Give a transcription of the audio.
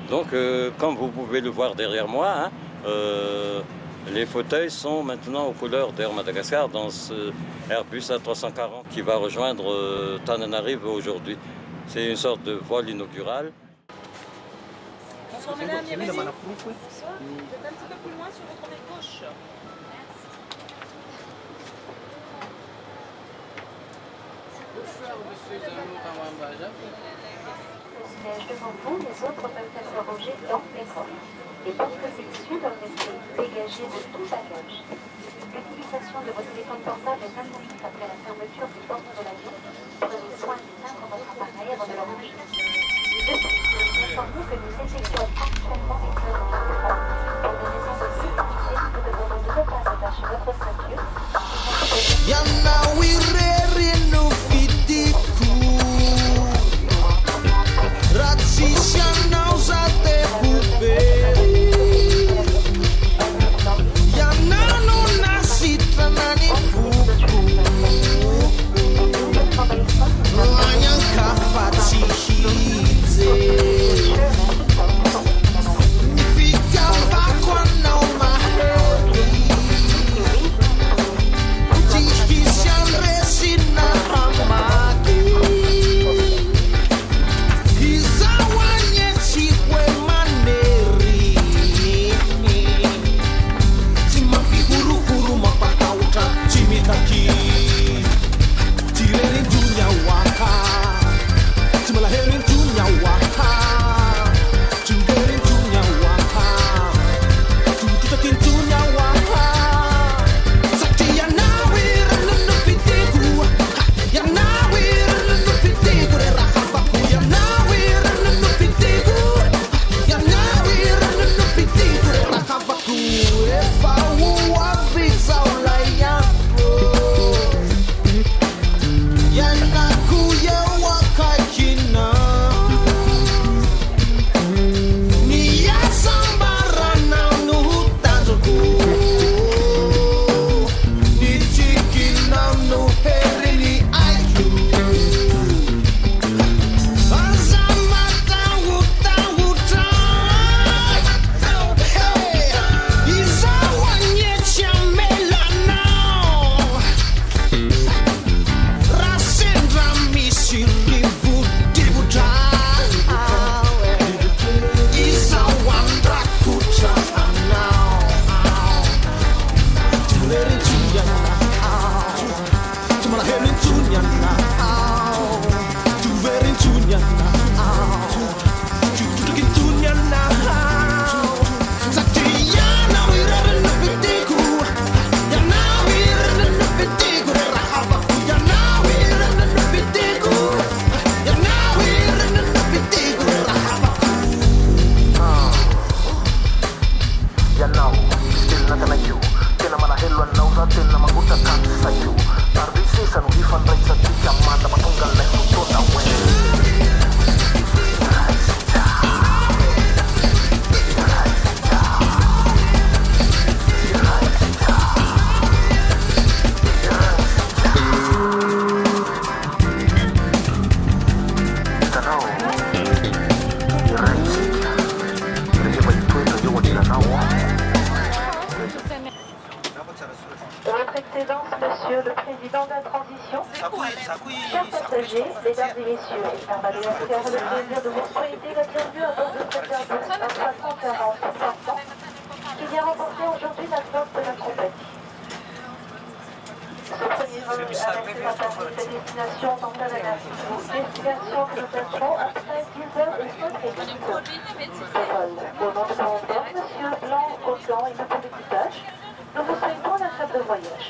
Donc, comme vous pouvez le voir derrière moi, hein, les fauteuils sont maintenant aux couleurs d'Air Madagascar dans ce Airbus A340 qui va rejoindre Tananarive aujourd'hui. C'est une sorte de vol inaugural. Bonsoir madame, bienvenue. Bonsoir. Vous êtes un petit peu plus loin sur votre main gauche. Siège devant vous, les autres peuvent être rangés dans les rangs. Les portes situées doivent rester dégagées de tout bagage. L'utilisation de votre téléphone portable est interdite après la fermeture des portes de l'avion. Prenez soin d'éteindre votre appareil avant de le ranger. De plus, nous informons que nous effectuons actuellement des travaux de fond. Pour des raisons de sécurité, nous demandons de ne pas attacher votre ceinture. Votre Excellence, Monsieur le Président de la Transition, chers passagers, Mesdames et Messieurs, et par malheur, le plaisir de vous souhaiter la bienvenue à bord de cet Airbus A340 qui vient remporter aujourd'hui la flotte de la compagnie. Ce premier vol arrêté à Paris de destination Tantanarive, destination que nous tâcherons après 10h05 minutes. Ce vol, au nom de mon père, Monsieur Blanc, Auchan et de son équipage, nous vous souhaitons un agréable voyage.